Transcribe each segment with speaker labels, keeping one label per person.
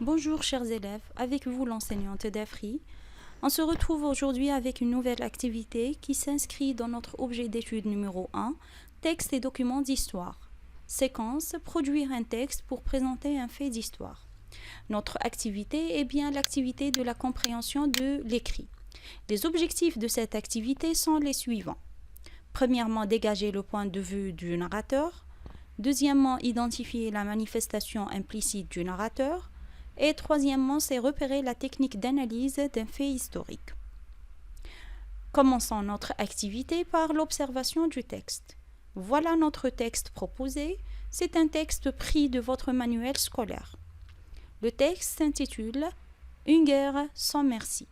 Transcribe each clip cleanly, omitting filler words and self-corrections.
Speaker 1: Bonjour chers élèves, avec vous l'enseignante d'Afri. On se retrouve aujourd'hui avec une nouvelle activité qui s'inscrit dans notre objet d'étude numéro 1, texte et documents d'histoire. Séquence, produire un texte pour présenter un fait d'histoire. Notre activité est bien l'activité de la compréhension de l'écrit. Les objectifs de cette activité sont les suivants. Premièrement, dégager le point de vue du narrateur. Deuxièmement, identifier la manifestation implicite du narrateur. Et troisièmement, c'est repérer la technique d'analyse d'un fait historique. Commençons notre activité par l'observation du texte. Voilà notre texte proposé. C'est un texte pris de votre manuel scolaire. Le texte s'intitule « Une guerre sans merci ».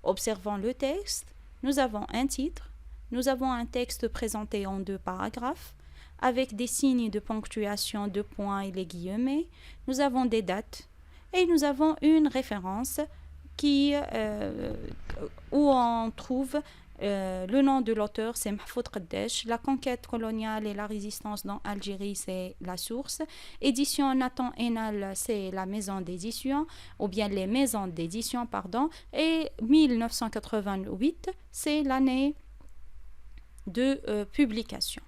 Speaker 1: Observant le texte, nous avons un titre, nous avons un texte présenté en 2 paragraphes, avec des signes de ponctuation de points et les guillemets, nous avons des dates, et nous avons une référence où on trouve le nom de l'auteur, c'est Mahfoud Qaddesh. La conquête coloniale et la résistance dans Algérie, c'est la source. Édition Nathan Hénal, c'est la maison d'édition, ou bien les maisons d'édition, pardon. Et 1988, c'est l'année de publication.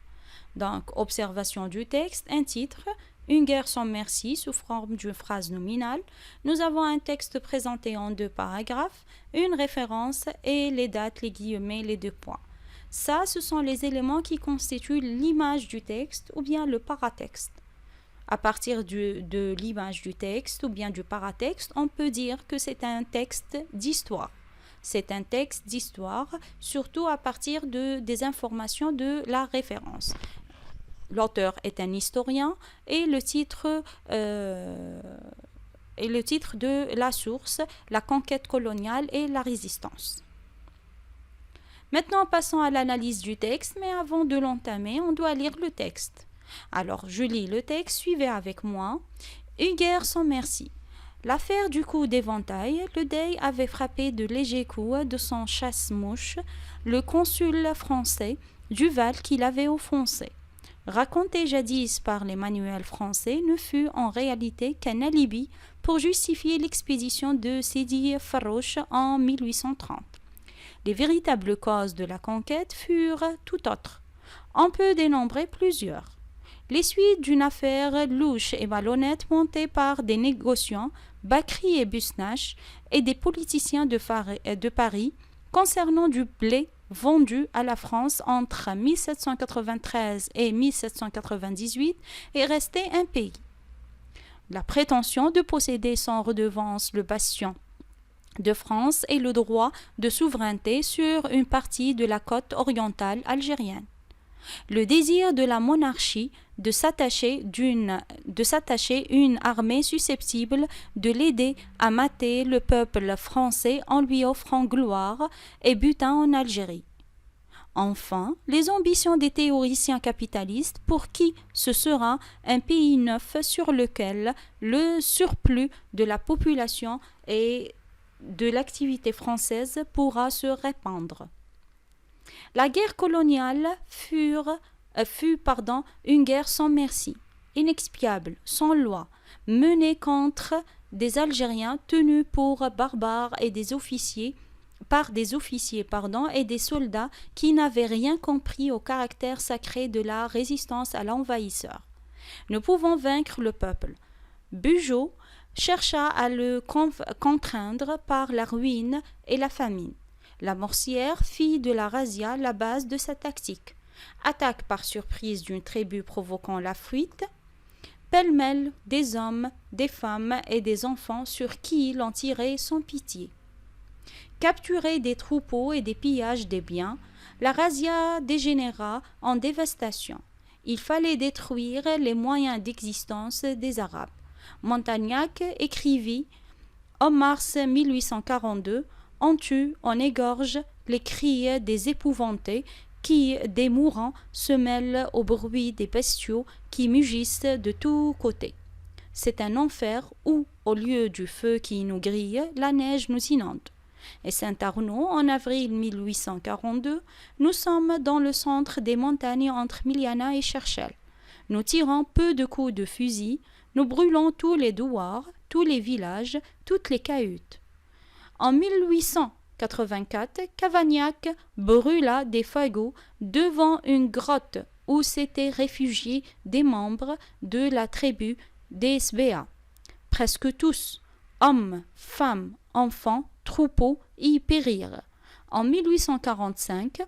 Speaker 1: Donc, observation du texte, un titre, une guerre sans merci sous forme d'une phrase nominale. Nous avons un texte présenté en 2 paragraphes, une référence et les dates, les guillemets, les 2 points. Ça, ce sont les éléments qui constituent l'image du texte ou bien le paratexte. À partir de l'image du texte ou bien du paratexte, on peut dire que c'est un texte d'histoire. C'est un texte d'histoire, surtout à partir des informations de la référence. L'auteur est un historien et le titre de la source, la conquête coloniale et la résistance. Maintenant, passons à l'analyse du texte, mais avant de l'entamer, on doit lire le texte. Alors, je lis le texte, suivez avec moi. Une guerre sans merci. L'affaire du coup d'éventail, le Dey avait frappé de légers coups de son chasse-mouche le consul français Duval qui l'avait offensé. Raconté jadis par les manuels français, ne fut en réalité qu'un alibi pour justifier l'expédition de Sidi Farouche en 1830. Les véritables causes de la conquête furent tout autres. On peut dénombrer plusieurs. Les suites d'une affaire louche et malhonnête montée par des négociants, Bakri et Busnache, et des politiciens de Paris concernant du blé vendu à la France entre 1793 et 1798 est resté impayé. La prétention de posséder sans redevance le bastion de France et le droit de souveraineté sur une partie de la côte orientale algérienne. Le désir de la monarchie de s'attacher une armée susceptible de l'aider à mater le peuple français en lui offrant gloire et butin en Algérie. Enfin, les ambitions des théoriciens capitalistes pour qui ce sera un pays neuf sur lequel le surplus de la population et de l'activité française pourra se répandre. La guerre coloniale fut une guerre sans merci, inexpiable, sans loi, menée contre des Algériens tenus pour barbares et par des officiers et des soldats qui n'avaient rien compris au caractère sacré de la résistance à l'envahisseur. Ne pouvant vaincre le peuple, Bugeaud chercha à le contraindre par la ruine et la famine. La Morsière fit de la razzia la base de sa tactique. Attaque par surprise d'une tribu provoquant la fuite, pêle-mêle des hommes, des femmes et des enfants sur qui il en tirait sans pitié. Capturer des troupeaux et des pillages des biens, la razzia dégénéra en dévastation. Il fallait détruire les moyens d'existence des Arabes. Montagnac écrivit en mars 1842 « On tue, on égorge les cris des épouvantés qui, des mourants, se mêlent au bruit des bestiaux qui mugissent de tous côtés. C'est un enfer où, au lieu du feu qui nous grille, la neige nous inonde. » Et Saint-Arnaud, en avril 1842, nous sommes dans le centre des montagnes entre Miliana et Cherchel. Nous tirons peu de coups de fusil, nous brûlons tous les douars, tous les villages, toutes les cahutes. En 1884, Cavaignac brûla des fagots devant une grotte où s'étaient réfugiés des membres de la tribu des Sbéa. Presque tous, hommes, femmes, enfants, troupeaux, y périrent. En 1845,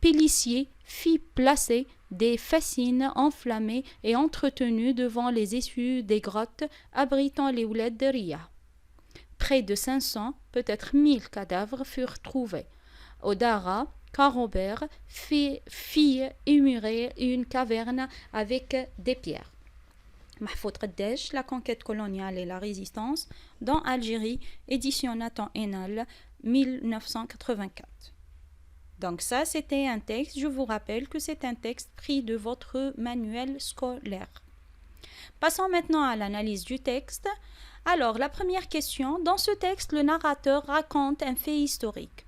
Speaker 1: Pélissier fit placer des fascines enflammées et entretenues devant les issues des grottes abritant les oulettes de Ria. Près de 500, peut-être 1000 cadavres furent trouvés. Au Dara, Carobert fit émurer une caverne avec des pierres. Mahfoud Qaddej, La conquête coloniale et la résistance, dans Algérie, édition Nathan Hénal, 1984. Donc ça, c'était un texte, je vous rappelle que c'est un texte pris de votre manuel scolaire. Passons maintenant à l'analyse du texte. Alors, la première question, dans ce texte, le narrateur raconte un fait historique.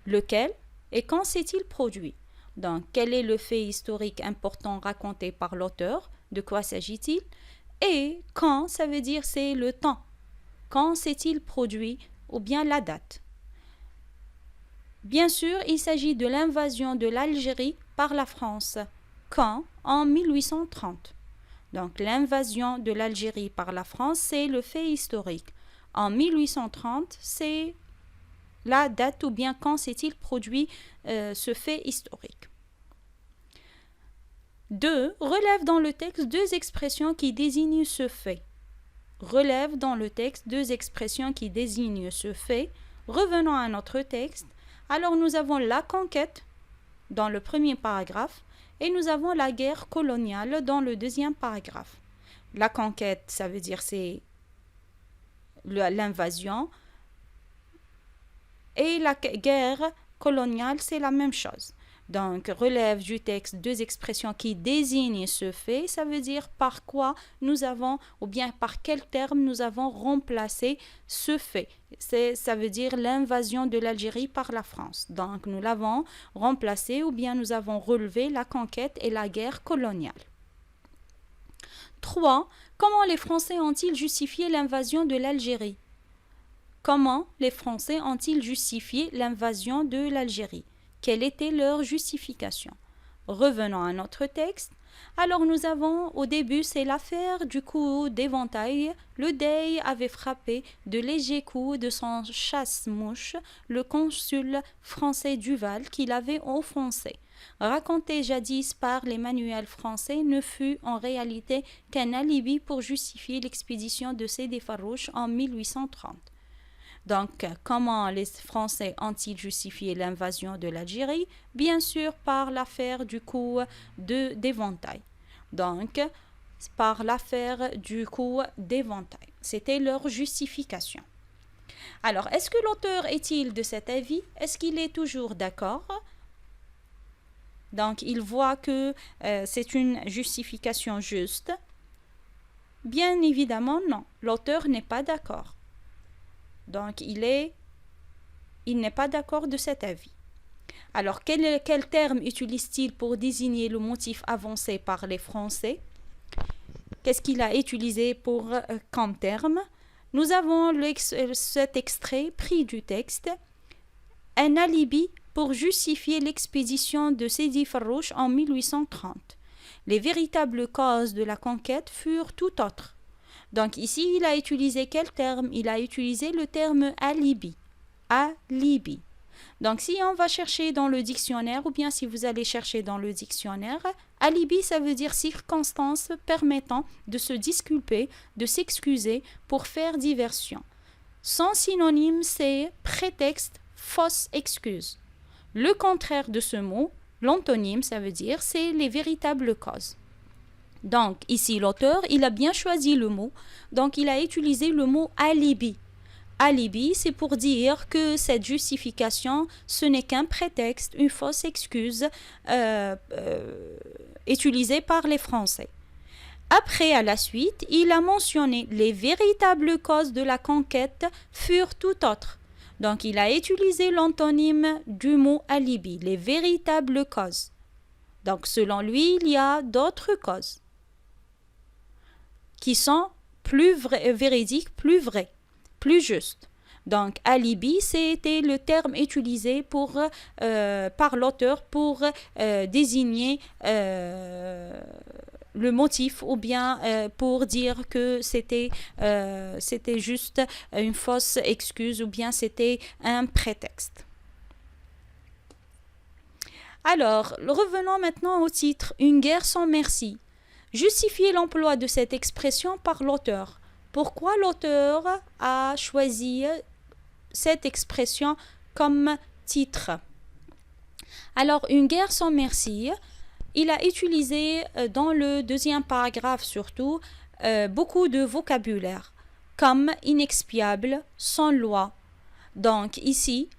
Speaker 1: Lequel et quand s'est-il produit? Donc, quel est le fait historique important raconté par l'auteur? De quoi s'agit-il? Et quand, ça veut dire c'est le temps. Quand s'est-il produit ou bien la date? Bien sûr, il s'agit de l'invasion de l'Algérie par la France. Quand? En 1830. Donc l'invasion de l'Algérie par la France, c'est le fait historique. En 1830, c'est la date ou bien quand s'est-il produit ce fait historique. 2. Relève dans le texte deux expressions qui désignent ce fait. Relève dans le texte deux expressions qui désignent ce fait. Revenons à notre texte. Alors nous avons la conquête dans le premier paragraphe et nous avons la guerre coloniale dans le deuxième paragraphe. La conquête, ça veut dire c'est l'invasion et la guerre coloniale, c'est la même chose. Donc, relève du texte deux expressions qui désignent ce fait, ça veut dire par quoi nous avons, ou bien par quel terme nous avons remplacé ce fait. Ça veut dire l'invasion de l'Algérie par la France. Donc, nous l'avons remplacé ou bien nous avons relevé la conquête et la guerre coloniale. 3. Comment les Français ont-ils justifié l'invasion de l'Algérie? Comment les Français ont-ils justifié l'invasion de l'Algérie? Quelle était leur justification? Revenons à notre texte. Alors nous avons au début, c'est l'affaire du coup d'éventail. Le Dey avait frappé de légers coups de son chasse-mouche le consul français Duval qui l'avait offensé. Raconté jadis par les manuels français ne fut en réalité qu'un alibi pour justifier l'expédition de Seydi Farouche en 1830. Donc, comment les Français ont-ils justifié l'invasion de l'Algérie? Bien sûr, par l'affaire du coup d'éventail. Donc, par l'affaire du coup d'éventail. C'était leur justification. Alors, est-ce que l'auteur est-il de cet avis? Est-ce qu'il est toujours d'accord? Donc, il voit que c'est une justification juste. Bien évidemment, non. L'auteur n'est pas d'accord. Donc, il n'est pas d'accord de cet avis. Alors, quel terme utilise-t-il pour désigner le motif avancé par les Français? Qu'est-ce qu'il a utilisé comme terme? Nous avons cet extrait pris du texte. Un alibi pour justifier l'expédition de Seydi Farouche en 1830. Les véritables causes de la conquête furent tout autres. Donc ici, il a utilisé quel terme? Il a utilisé le terme alibi. Alibi. Donc si on va chercher dans le dictionnaire, ou bien si vous allez chercher dans le dictionnaire, alibi, ça veut dire circonstance permettant de se disculper, de s'excuser pour faire diversion. Son synonyme, c'est prétexte, fausse excuse. Le contraire de ce mot, l'antonyme, ça veut dire, c'est les véritables causes. Donc, ici, l'auteur, il a bien choisi le mot. Donc, il a utilisé le mot alibi. Alibi, c'est pour dire que cette justification, ce n'est qu'un prétexte, une fausse excuse utilisée par les Français. Après, à la suite, il a mentionné les véritables causes de la conquête furent tout autres. Donc, il a utilisé l'antonyme du mot alibi, les véritables causes. Donc, selon lui, il y a d'autres causes qui sont plus vrai, véridique, plus vrai, plus juste. Donc, alibi, c'était le terme utilisé par l'auteur pour désigner le motif ou bien pour dire que c'était juste une fausse excuse ou bien c'était un prétexte. Alors, revenons maintenant au titre « Une guerre sans merci ». Justifiez l'emploi de cette expression par l'auteur. Pourquoi l'auteur a choisi cette expression comme titre? Alors, une guerre sans merci, il a utilisé dans le deuxième paragraphe surtout beaucoup de vocabulaire comme inexpiable, sans loi. Donc ici,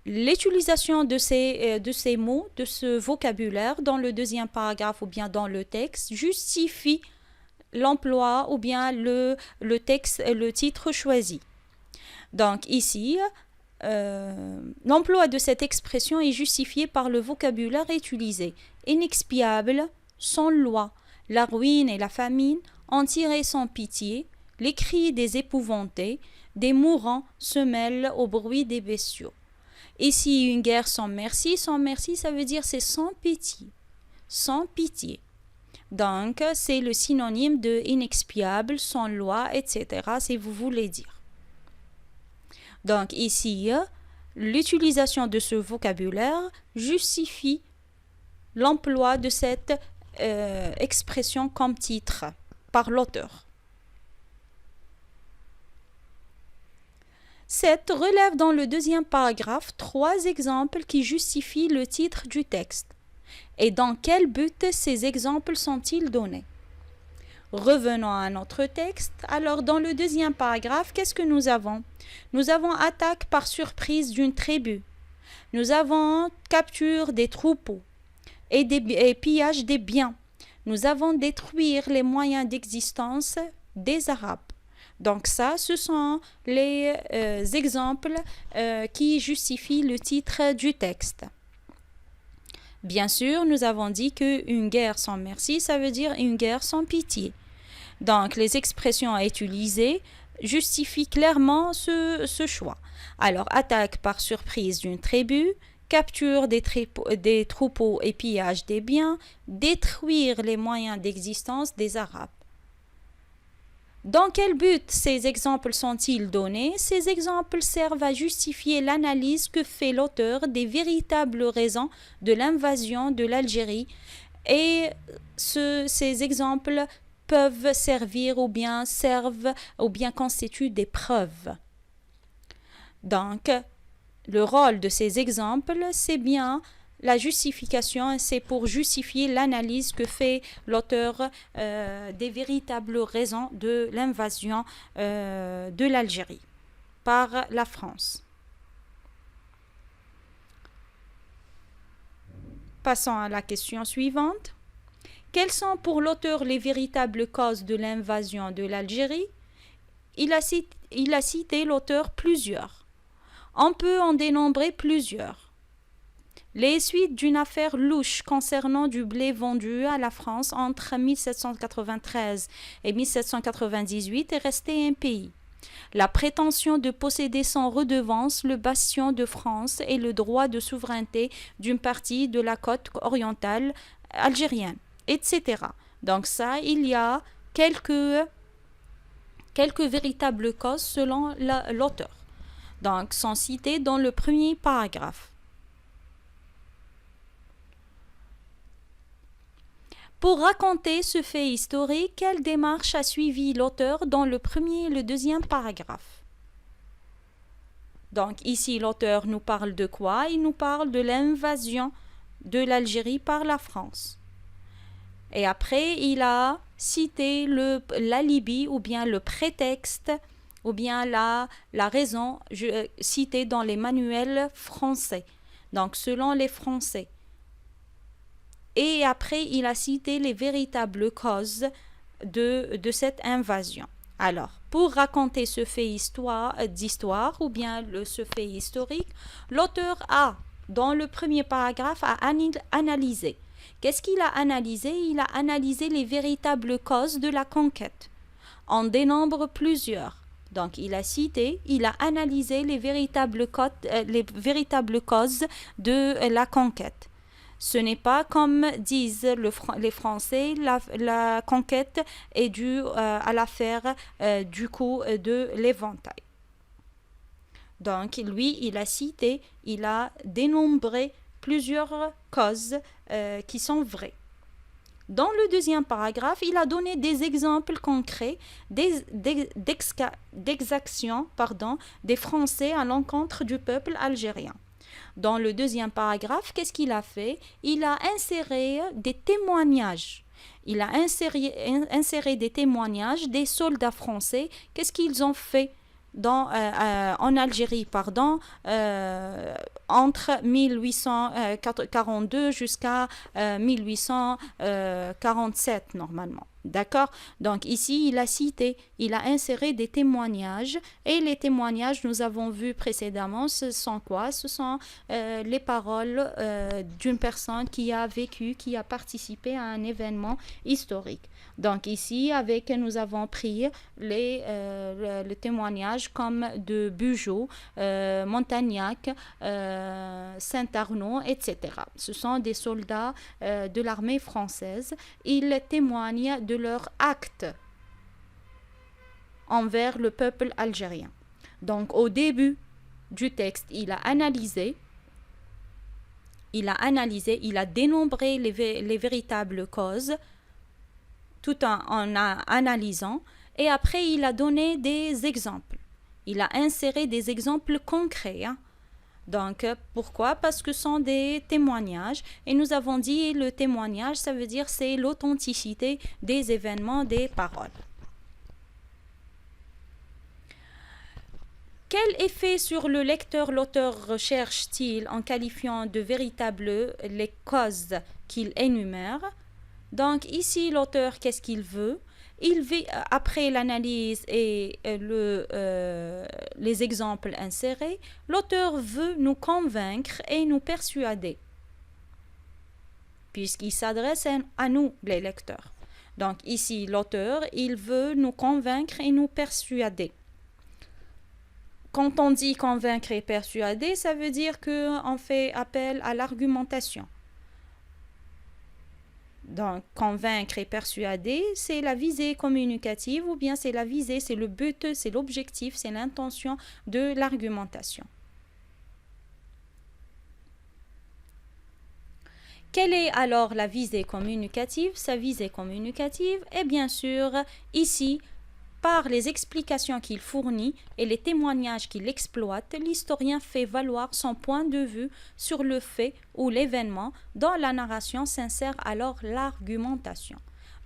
Speaker 1: l'utilisation de ces mots, de ce vocabulaire dans le deuxième paragraphe ou bien dans le texte justifie l'emploi ou bien le titre choisi. Donc ici, l'emploi de cette expression est justifié par le vocabulaire utilisé. Inexpiable, sans loi, la ruine et la famine, en tirer sans pitié, les cris des épouvantés, des mourants se mêlent au bruit des bestiaux. Ici, une guerre sans merci, ça veut dire c'est sans pitié. Sans pitié. Donc, c'est le synonyme de inexpiable, sans loi, etc. si vous voulez dire. Donc, ici, l'utilisation de ce vocabulaire justifie l'emploi de cette expression comme titre par l'auteur. 7. Relève dans le deuxième paragraphe 3 exemples qui justifient le titre du texte. Et dans quel but ces exemples sont-ils donnés? Revenons à notre texte. Alors, dans le deuxième paragraphe, qu'est-ce que nous avons? Nous avons attaque par surprise d'une tribu. Nous avons capture des troupeaux et pillage des biens. Nous avons détruire les moyens d'existence des Arabes. Donc ça, ce sont les exemples qui justifient le titre du texte. Bien sûr, nous avons dit qu'une guerre sans merci, ça veut dire une guerre sans pitié. Donc, les expressions à utiliser justifient clairement ce choix. Alors, attaque par surprise d'une tribu, capture des troupeaux et pillage des biens, détruire les moyens d'existence des Arabes. Dans quel but ces exemples sont-ils donnés? Ces exemples servent à justifier l'analyse que fait l'auteur des véritables raisons de l'invasion de l'Algérie et ces exemples peuvent servir ou bien servent ou bien constituent des preuves. Donc, le rôle de ces exemples, c'est bien la justification, c'est pour justifier l'analyse que fait l'auteur des véritables raisons de l'invasion de l'Algérie par la France. Passons à la question suivante. Quelles sont pour l'auteur les véritables causes de l'invasion de l'Algérie? Il a cité l'auteur plusieurs. On peut en dénombrer plusieurs. Les suites d'une affaire louche concernant du blé vendu à la France entre 1793 et 1798 est resté impayé. La prétention de posséder sans redevance le bastion de France et le droit de souveraineté d'une partie de la côte orientale algérienne, etc. Donc ça, il y a quelques véritables causes selon l'auteur. Donc, sont citées dans le premier paragraphe. Pour raconter ce fait historique, quelle démarche a suivi l'auteur dans le premier et le deuxième paragraphe? Donc ici, l'auteur nous parle de quoi? Il nous parle de l'invasion de l'Algérie par la France. Et après, il a cité l'alibi ou bien le prétexte ou bien la raison citée dans les manuels français. Donc selon les Français. Et après, il a cité les véritables causes de cette invasion. Alors, pour raconter ce fait d'histoire ou bien ce fait historique, l'auteur a, dans le premier paragraphe, analysé. Qu'est-ce qu'il a analysé? Il a analysé les véritables causes de la conquête. en dénombre plusieurs. Donc, il a cité, il a analysé les véritables causes de la conquête. Ce n'est pas comme disent les Français, la conquête est due à l'affaire du coup de l'éventail. Donc, lui, il a cité, il a dénombré plusieurs causes qui sont vraies. Dans le deuxième paragraphe, il a donné des exemples concrets d'exactions des Français à l'encontre du peuple algérien. Dans le deuxième paragraphe, qu'est-ce qu'il a fait? Il a inséré des témoignages. Il a inséré des témoignages des soldats français. Qu'est-ce qu'ils ont fait en Algérie, entre 1842 jusqu'à 1847 normalement. D'accord? Donc ici, il a cité, il a inséré des témoignages et les témoignages, nous avons vu précédemment, ce sont quoi? Ce sont les paroles d'une personne qui a vécu, qui a participé à un événement historique. Donc ici, nous avons pris le témoignage comme de Bugeaud, Montagnac, Saint-Arnaud, etc. Ce sont des soldats de l'armée française. Ils témoignent de leurs actes envers le peuple algérien. Donc au début du texte, il a analysé, il a dénombré les véritables causes tout en analysant, et après il a donné des exemples. Il a inséré des exemples concrets. Donc, pourquoi? Parce que ce sont des témoignages. Et nous avons dit le témoignage, ça veut dire c'est l'authenticité des événements, des paroles. Quel effet sur le lecteur l'auteur recherche-t-il en qualifiant de véritables les causes qu'il énumère? Donc ici, l'auteur, qu'est-ce qu'il veut? Il veut, après l'analyse et les exemples insérés, l'auteur veut nous convaincre et nous persuader, puisqu'il s'adresse à nous, les lecteurs. Donc ici, l'auteur, il veut nous convaincre et nous persuader. Quand on dit convaincre et persuader, ça veut dire qu'on fait appel à l'argumentation. Donc, convaincre et persuader, c'est la visée communicative ou bien c'est la visée, c'est le but, c'est l'objectif, c'est l'intention de l'argumentation. Quelle est alors la visée communicative? Sa visée communicative est bien sûr ici, par les explications qu'il fournit et les témoignages qu'il exploite, l'historien fait valoir son point de vue sur le fait ou l'événement dont la narration s'insère alors l'argumentation.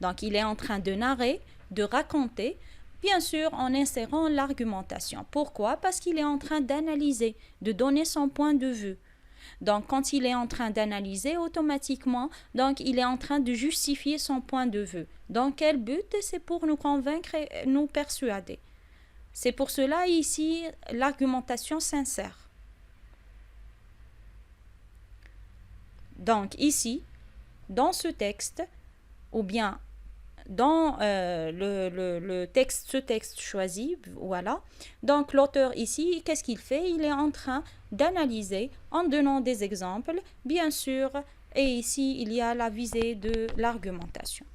Speaker 1: Donc il est en train de narrer, de raconter, bien sûr en insérant l'argumentation. Pourquoi? Parce qu'il est en train d'analyser, de donner son point de vue. Donc, quand il est en train d'analyser, automatiquement, donc il est en train de justifier son point de vue. Dans quel but? C'est pour nous convaincre et nous persuader. C'est pour cela, ici, l'argumentation s'insère. Donc, ici, dans ce texte, ou bien dans ce texte choisi, voilà. Donc l'auteur ici, qu'est-ce qu'il fait? Il est en train d'analyser en donnant des exemples, bien sûr, et ici il y a la visée de l'argumentation.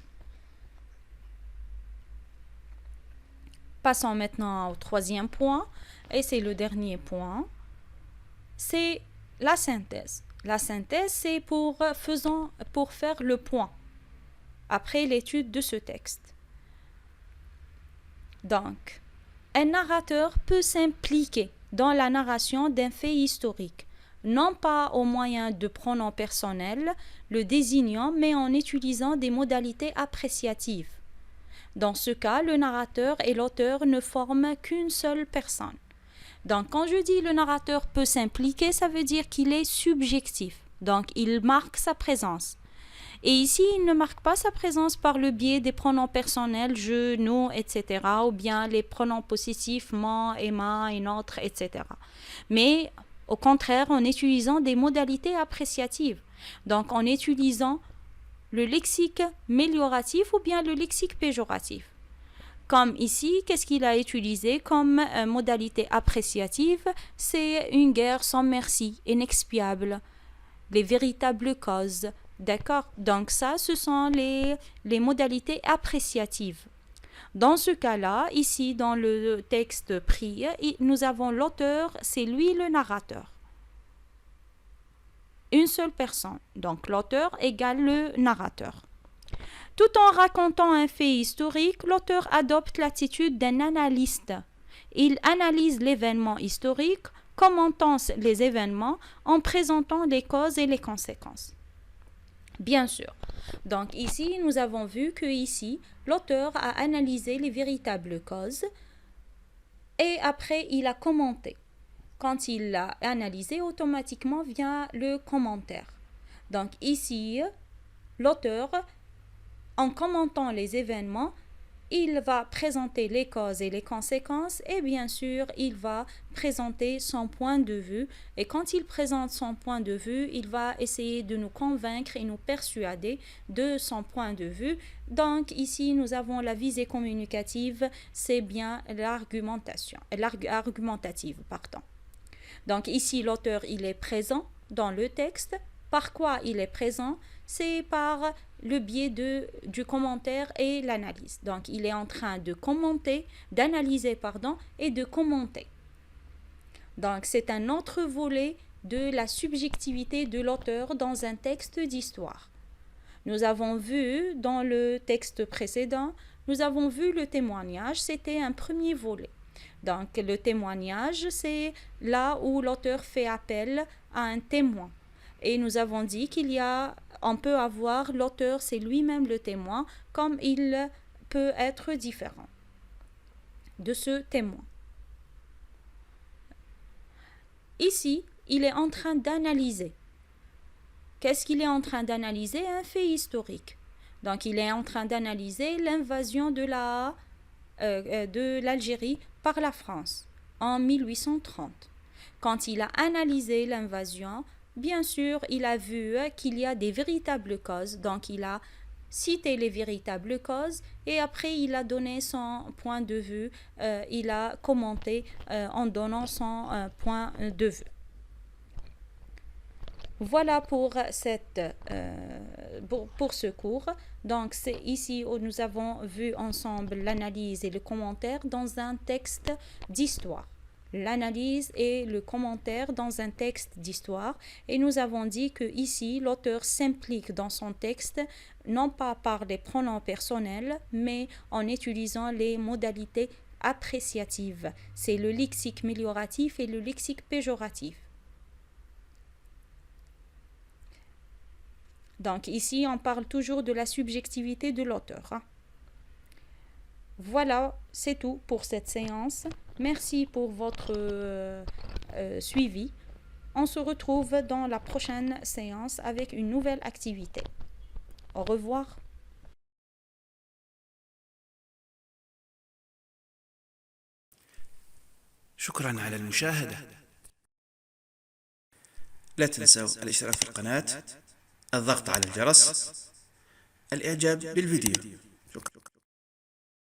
Speaker 1: Passons maintenant au troisième point, et c'est le dernier point, c'est la synthèse. La synthèse, c'est pour faire le point après l'étude de ce texte. Donc, un narrateur peut s'impliquer dans la narration d'un fait historique, non pas au moyen de pronoms personnels, le désignant, mais en utilisant des modalités appréciatives. Dans ce cas, le narrateur et l'auteur ne forment qu'une seule personne. Donc, quand je dis le narrateur peut s'impliquer, ça veut dire qu'il est subjectif. Donc, il marque sa présence. Et ici, il ne marque pas sa présence par le biais des pronoms personnels, je, nous, etc. ou bien les pronoms possessifs, mon, et ma, et notre, etc. Mais au contraire, en utilisant des modalités appréciatives. Donc, en utilisant le lexique mélioratif ou bien le lexique péjoratif. Comme ici, qu'est-ce qu'il a utilisé comme modalité appréciative? C'est une guerre sans merci, inexpiable, les véritables causes. D'accord? Donc ça, ce sont les modalités appréciatives. Dans ce cas-là, ici, dans le texte pris, nous avons l'auteur, c'est lui le narrateur. Une seule personne. Donc l'auteur égale le narrateur. Tout en racontant un fait historique, l'auteur adopte l'attitude d'un analyste. Il analyse l'événement historique, commentant les événements en présentant les causes et les conséquences. Bien sûr. Donc ici, nous avons vu que ici, l'auteur a analysé les véritables causes et après, il a commenté. Quand il l'a analysé, automatiquement vient le commentaire. Donc ici, l'auteur, en commentant les événements, il va présenter les causes et les conséquences et bien sûr, il va présenter son point de vue. Et quand il présente son point de vue, il va essayer de nous convaincre et nous persuader de son point de vue. Donc ici, nous avons la visée communicative, c'est bien argumentative. Donc ici, l'auteur, il est présent dans le texte. Par quoi il est présent? C'est par le biais du commentaire et l'analyse. Donc, il est en train de commenter, d'analyser, et de commenter. Donc, c'est un autre volet de la subjectivité de l'auteur dans un texte d'histoire. Nous avons vu dans le texte précédent, nous avons vu le témoignage, c'était un premier volet. Donc, le témoignage, c'est là où l'auteur fait appel à un témoin. Et nous avons dit on peut avoir l'auteur, c'est lui-même le témoin, comme il peut être différent de ce témoin. Ici, il est en train d'analyser. Qu'est-ce qu'il est en train d'analyser? Un fait historique. Donc, il est en train d'analyser l'invasion de l'Algérie par la France en 1830. Quand il a analysé l'invasion, bien sûr, il a vu qu'il y a des véritables causes, donc il a cité les véritables causes et après il a donné son point de vue, il a commenté en donnant son point de vue. Voilà pour ce cours. Donc c'est ici où nous avons vu ensemble l'analyse et le commentaire dans un texte d'histoire. L'analyse et le commentaire dans un texte d'histoire. Et nous avons dit que ici, l'auteur s'implique dans son texte, non pas par les pronoms personnels, mais en utilisant les modalités appréciatives. C'est le lexique mélioratif et le lexique péjoratif. Donc ici, on parle toujours de la subjectivité de l'auteur. Voilà, c'est tout pour cette séance. Merci pour votre suivi. On se retrouve dans la prochaine séance avec une nouvelle activité. Au revoir.
Speaker 2: شكرا على المشاهدة. لا تنسوا الاشتراك في القناة، الضغط على الجرس، الإعجاب بالفيديو. شكرا.